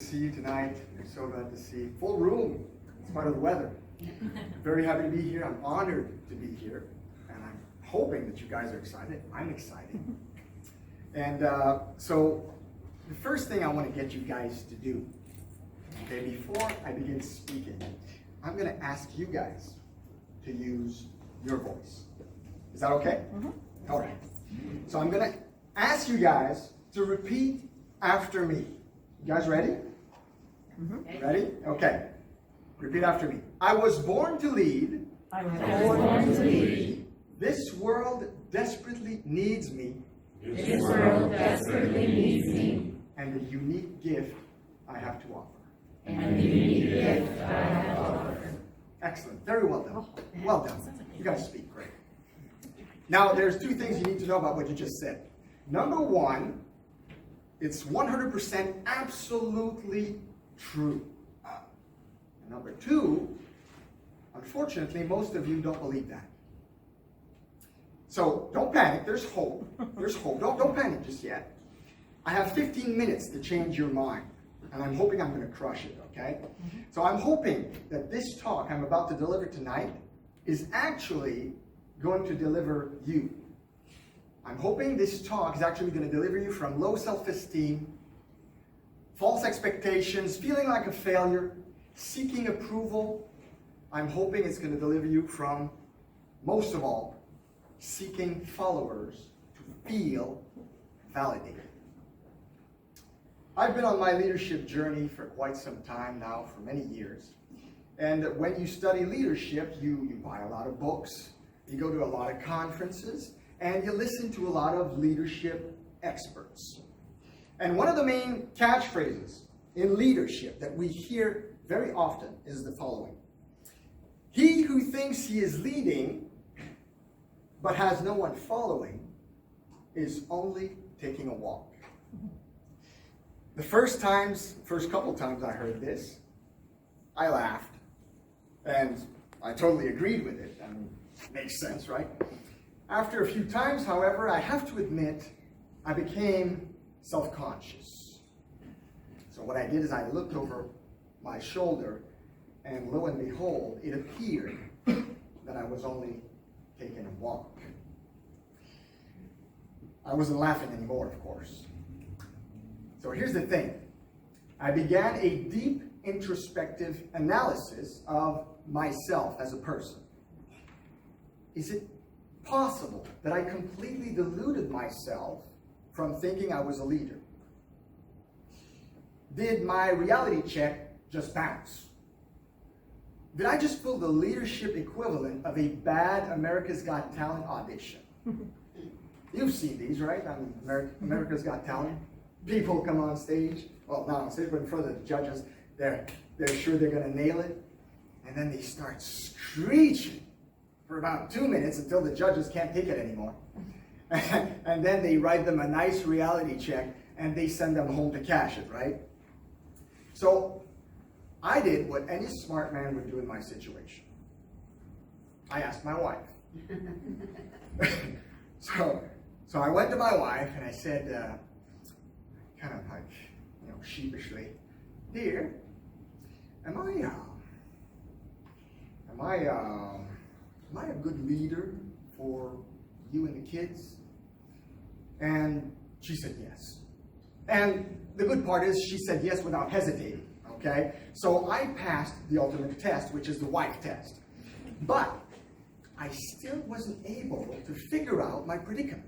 See you tonight. We're so glad to see full room. It's part of the weather. Very happy to be here. I'm honored to be here, and I'm hoping that you guys are excited. I'm excited. And so the first thing I want to get you guys to do, okay, before I begin speaking, I'm going to ask you guys to use your voice. Is that okay? Mm-hmm. All right. So I'm going to ask you guys to repeat after me. You guys ready? Mm-hmm. Ready? Okay. Repeat after me. I was born to lead. I was born to lead. This world desperately needs me. This world desperately needs me. And the unique gift I have to offer. And the unique gift I have to offer. Excellent. Very well done. Well done. You guys speak great. Now, there's two things you need to know about what you just said. Number one, it's 100% absolutely true. And number two, unfortunately, most of you don't believe that. So don't panic. There's hope. There's hope. Don't panic just yet. I have 15 minutes to change your mind. And I'm hoping I'm going to crush it, okay? So I'm hoping that this talk I'm about to deliver tonight is actually going to deliver you. I'm hoping this talk is actually going to deliver you from low self-esteem, false expectations, feeling like a failure, seeking approval. I'm hoping it's going to deliver you from, most of all, seeking followers to feel validated. I've been on my leadership journey for quite some time now, for many years. And when you study leadership, you buy a lot of books, you go to a lot of conferences, and you listen to a lot of leadership experts. And one of the main catchphrases in leadership that we hear very often is the following. He who thinks he is leading but has no one following is only taking a walk. The first couple times I heard this, I laughed. And I totally agreed with it. I mean, it makes sense, right? After a few times, however, I have to admit, I became self-conscious. So what I did is I looked over my shoulder, and lo and behold, it appeared that I was only taking a walk. I wasn't laughing anymore, of course. So here's the thing. I began a deep introspective analysis of myself as a person. Is it possible that I completely deluded myself from thinking I was a leader? Did my reality check just bounce? Did I just pull the leadership equivalent of a bad America's Got Talent audition? You've seen these, right? I mean, America's Got Talent. People come on stage, well, not on stage, but in front of the judges. They're sure they're going to nail it. And then they start screeching for about 2 minutes until the judges can't take it anymore. And then they write them a nice reality check and they send them home to cash it, right? So I did what any smart man would do in my situation. I asked my wife. So I went to my wife and I said, kind of like, sheepishly, "Dear, am I a good leader for you and the kids?" And she said yes. And the good part is she said yes without hesitating, okay? So I passed the ultimate test, which is the wife test. But I still wasn't able to figure out my predicament.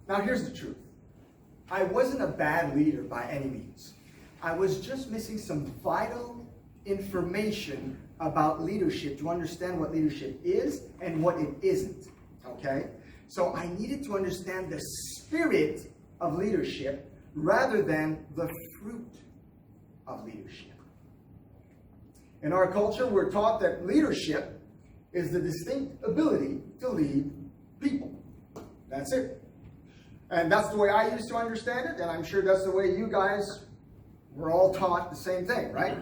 Now here's the truth. I wasn't a bad leader by any means. I was just missing some vital information about leadership to understand what leadership is and what it isn't, okay? So I needed to understand the spirit of leadership rather than the fruit of leadership. In our culture, we're taught that leadership is the distinct ability to lead people. That's it. And that's the way I used to understand it, and I'm sure that's the way you guys were all taught the same thing, right?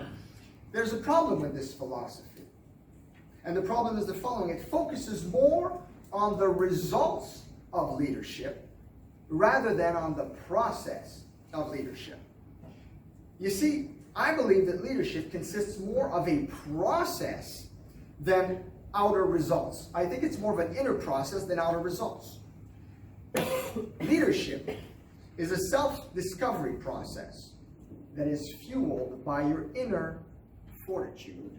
There's a problem with this philosophy. And the problem is the following. It focuses more on the results of leadership rather than on the process of leadership. You see, I believe that leadership consists more of a process than outer results. I think it's more of an inner process than outer results. Leadership is a self-discovery process that is fueled by your inner fortitude.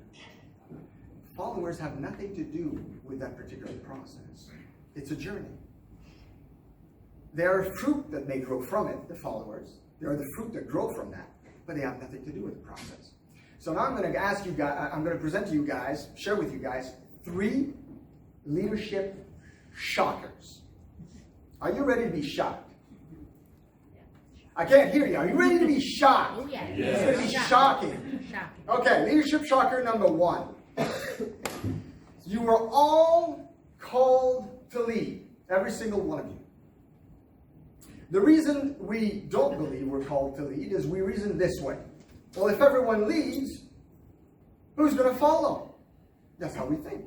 Followers have nothing to do with that particular process. It's a journey. There are fruit that may grow from it, the followers. There are the fruit that grow from that, but they have nothing to do with the process. So now I'm going to ask you guys, I'm going to present to you guys, share with you guys, 3 leadership shockers. Are you ready to be shocked? I can't hear you. Are you ready to be shocked? Oh, yeah. It's going to be shocking. Okay, leadership shocker number 1. You are all called to lead, every single one of you. The reason we don't believe we're called to lead is we reason this way. Well, if everyone leads, who's going to follow? That's how we think.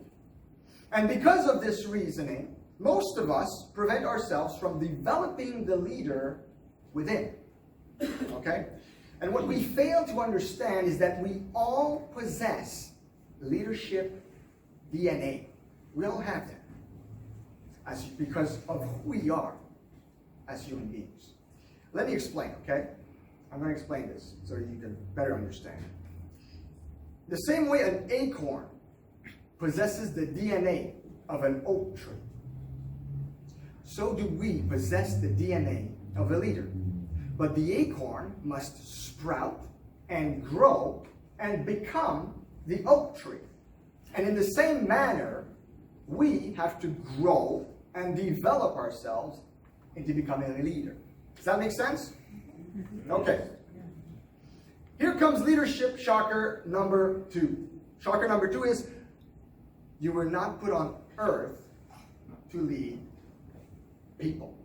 And because of this reasoning, most of us prevent ourselves from developing the leader within. Okay? And what we fail to understand is that we all possess leadership DNA. We all have that. Because of who we are as human beings. Let me explain, okay? I'm going to explain this so you can better understand. The same way an acorn possesses the DNA of an oak tree, so do we possess the DNA of a leader. But the acorn must sprout and grow and become the oak tree. And in the same manner, we have to grow and develop ourselves into becoming a leader. Does that make sense? Okay. Here comes leadership shocker number 2. Shocker number 2 is, you were not put on earth to lead people.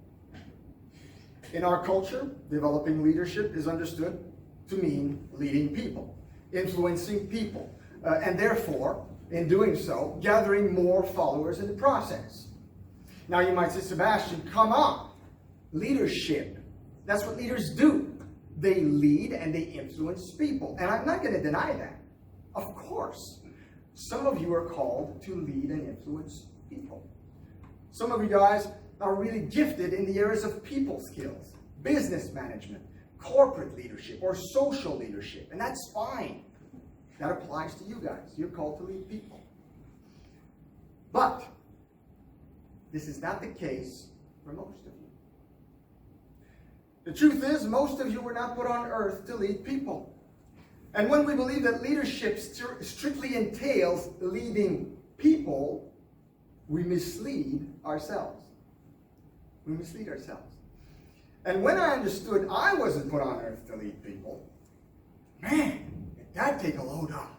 In our culture, developing leadership is understood to mean leading people, influencing people, and therefore, in doing so, gathering more followers in the process. Now you might say, Sebastian, come on. Leadership, that's what leaders do. They lead and they influence people. And I'm not going to deny that. Of course, some of you are called to lead and influence people. Some of you guys are really gifted in the areas of people skills, business management, corporate leadership, or social leadership. And that's fine. That applies to you guys. You're called to lead people. But this is not the case for most of you. The truth is, most of you were not put on earth to lead people. And when we believe that leadership strictly entails leading people, we mislead ourselves. We mislead ourselves. And when I understood I wasn't put on earth to lead people, man, did that take a load off.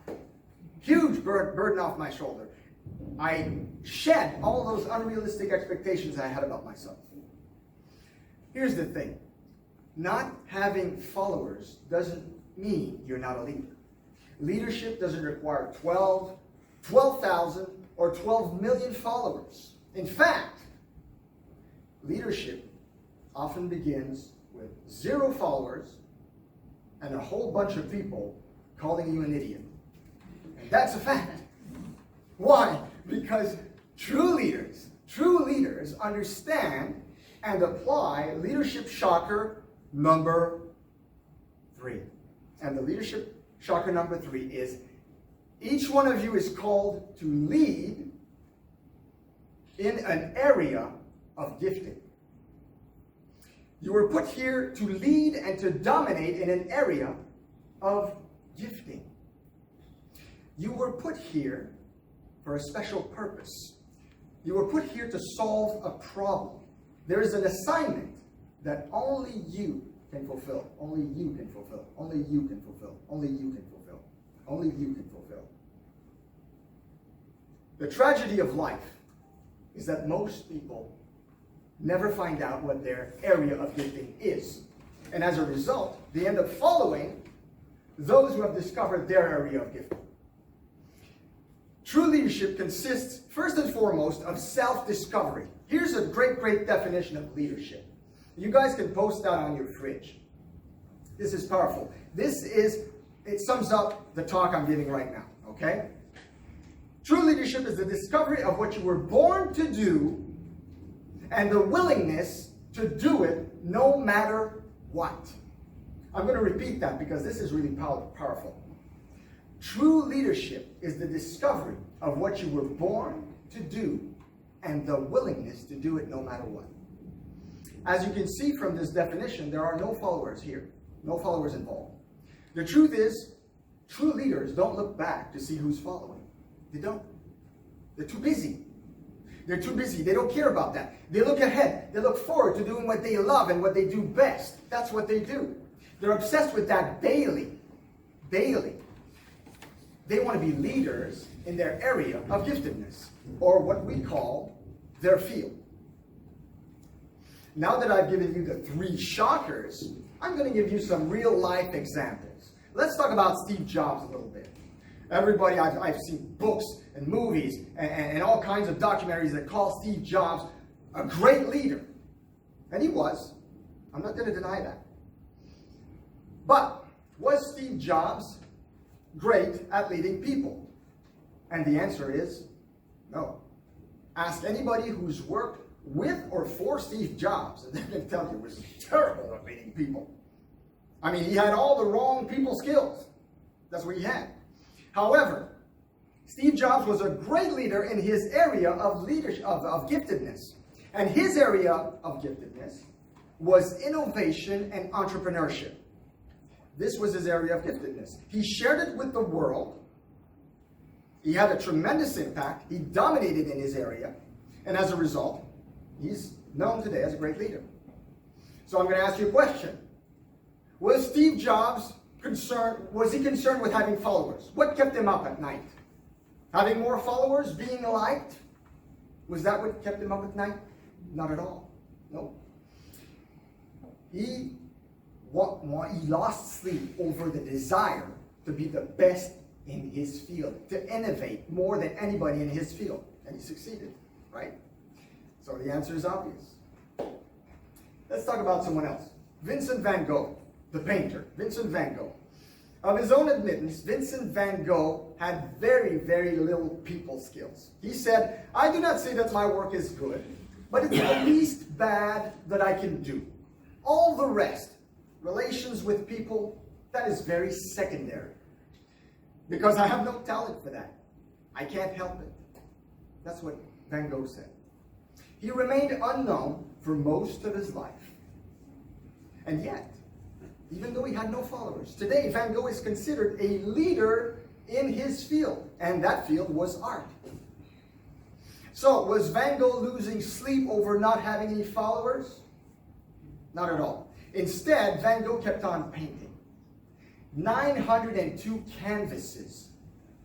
Huge burden off my shoulder. I shed all those unrealistic expectations I had about myself. Here's the thing. Not having followers doesn't mean you're not a leader. Leadership doesn't require 12,000, or 12 million followers. In fact, leadership often begins with 0 followers and a whole bunch of people calling you an idiot. And that's a fact. Why? Because true leaders understand and apply leadership shocker number 3. And the leadership shocker number 3 is, each one of you is called to lead in an area of gifting. You were put here to lead and to dominate in an area of gifting. You were put here for a special purpose. You were put here to solve a problem. There is an assignment that only you can fulfill. Only you can fulfill. Only you can fulfill. Only you can fulfill. Only you can fulfill. The tragedy of life is that most people never find out what their area of gifting is. And as a result, they end up following those who have discovered their area of gifting. True leadership consists, first and foremost, of self-discovery. Here's a great definition of leadership. You guys can post that on your fridge. This is powerful. It sums up the talk I'm giving right now, okay? True leadership is the discovery of what you were born to do and the willingness to do it no matter what. I'm going to repeat that because this is really powerful. True leadership is the discovery of what you were born to do and the willingness to do it no matter what. As you can see from this definition, there are no followers here, no followers involved. The truth is, true leaders don't look back to see who's following. They don't. They're too busy. They're too busy. They don't care about that. They look ahead. They look forward to doing what they love and what they do best. That's what they do. They're obsessed with that daily. They want to be leaders in their area of giftedness, or what we call their field. Now that I've given you the 3 shockers, I'm going to give you some real life examples. Let's talk about Steve Jobs a little bit. Everybody, I've seen books and movies and all kinds of documentaries that call Steve Jobs a great leader. And he was. I'm not going to deny that. But was Steve Jobs great at leading people? And the answer is no. Ask anybody who's worked with or for Steve Jobs, and they're going to tell you he was terrible at leading people. I mean, he had all the wrong people skills. That's what he had. However, Steve Jobs was a great leader in his area of leadership, of giftedness. And his area of giftedness was innovation and entrepreneurship. This was his area of giftedness. He shared it with the world. He had a tremendous impact. He dominated in his area. And as a result, he's known today as a great leader. So I'm going to ask you a question. Was Steve Jobs concerned with having followers? What kept him up at night? Having more followers, being liked? Was that what kept him up at night? Not at all. No. He lost sleep over the desire to be the best in his field, to innovate more than anybody in his field. And he succeeded, right? So the answer is obvious. Let's talk about someone else. Vincent van Gogh, the painter. Vincent van Gogh. Of his own admittance, Vincent van Gogh had very, very little people skills. He said, "I do not say that my work is good, but it's the least bad that I can do. All the rest, relations with people, that is very secondary. Because I have no talent for that. I can't help it." That's what Van Gogh said. He remained unknown for most of his life. And yet, even though he had no followers, today Van Gogh is considered a leader in his field, and that field was art. So, was Van Gogh losing sleep over not having any followers? Not at all. Instead, Van Gogh kept on painting. 902 canvases,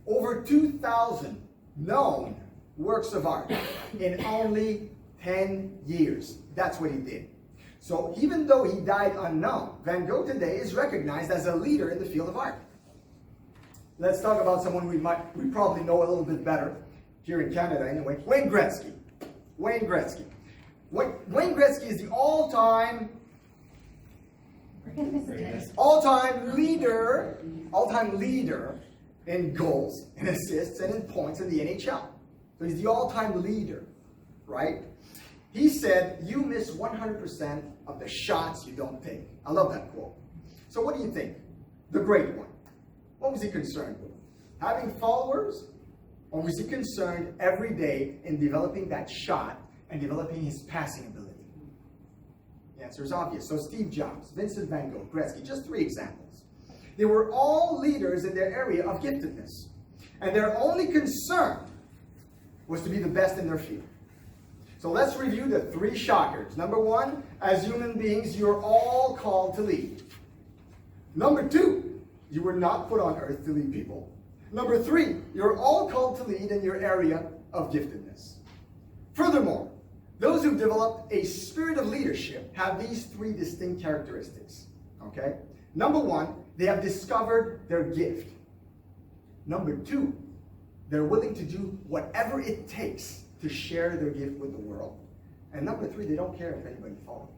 over 2,000 known works of art in only 10 years. That's what he did. So even though he died unknown, Van Gogh today is recognized as a leader in the field of art. Let's talk about someone we probably know a little bit better, here in Canada anyway, Wayne Gretzky. Wayne Gretzky. Wayne Gretzky is the all-time leader in goals, in assists, and in points in the NHL. So he's the all-time leader, right? He said, "You miss 100% of the shots you don't take." I love that quote. So what do you think? The great one. What was he concerned with? Having followers? Or was he concerned every day in developing that shot and developing his passing ability? The answer is obvious. So Steve Jobs, Vincent van Gogh, Gretzky, just 3 examples. They were all leaders in their area of giftedness. And their only concern was to be the best in their field. So let's review the 3 shockers. Number 1, as human beings, you're all called to lead. Number 2, you were not put on earth to lead people. Number 3, you're all called to lead in your area of giftedness. Furthermore, those who've developed a spirit of leadership have these 3 distinct characteristics. Okay? Number 1, they have discovered their gift. Number 2, they're willing to do whatever it takes to share their gift with the world. And number 3, they don't care if anybody follows.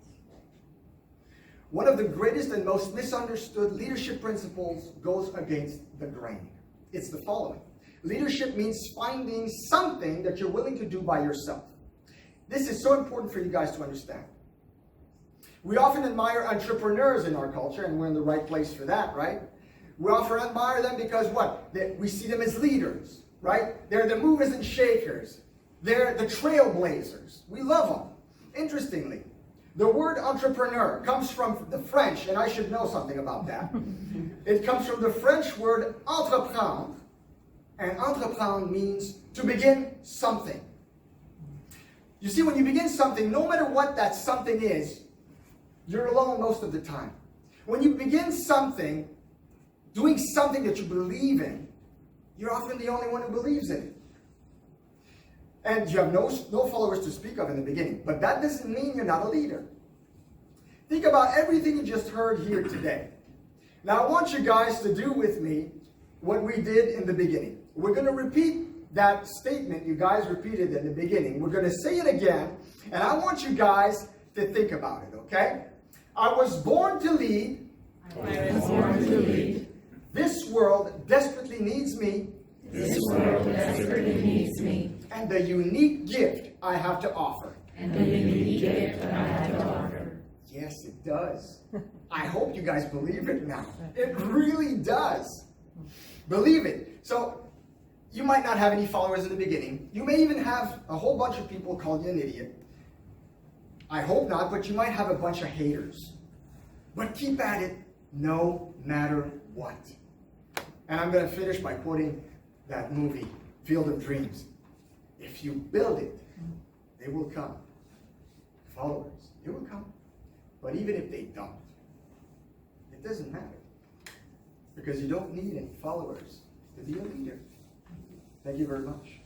one of the greatest and most misunderstood leadership principles goes against the grain. It's the following. Leadership means finding something that you're willing to do by yourself. This is so important for you guys to understand. We often admire entrepreneurs in our culture, and we're in the right place for that, right? We often admire them because what? We see them as leaders, right? They're the movers and shakers. They're the trailblazers. We love them. Interestingly, the word entrepreneur comes from the French, and I should know something about that. It comes from the French word entreprendre, and entreprendre means to begin something. You see, when you begin something, no matter what that something is, you're alone most of the time. When you begin something, doing something that you believe in, you're often the only one who believes in it. And you have no followers to speak of in the beginning. But that doesn't mean you're not a leader. Think about everything you just heard here today. Now I want you guys to do with me what we did in the beginning. We're going to repeat that statement you guys repeated in the beginning. We're going to say it again. And I want you guys to think about it, okay? I was born to lead. I was born to lead. This world desperately needs me. This world desperately needs me. And the unique gift I have to offer. And the unique gift that I have to offer. Yes, it does. I hope you guys believe it now. It really does. Believe it. So, you might not have any followers in the beginning. You may even have a whole bunch of people call you an idiot. I hope not, but you might have a bunch of haters. But keep at it no matter what. And I'm going to finish by quoting that movie, Field of Dreams. If you build it, they will come. Followers, they will come. But even if they don't, it doesn't matter. Because you don't need any followers to be a leader. Thank you very much.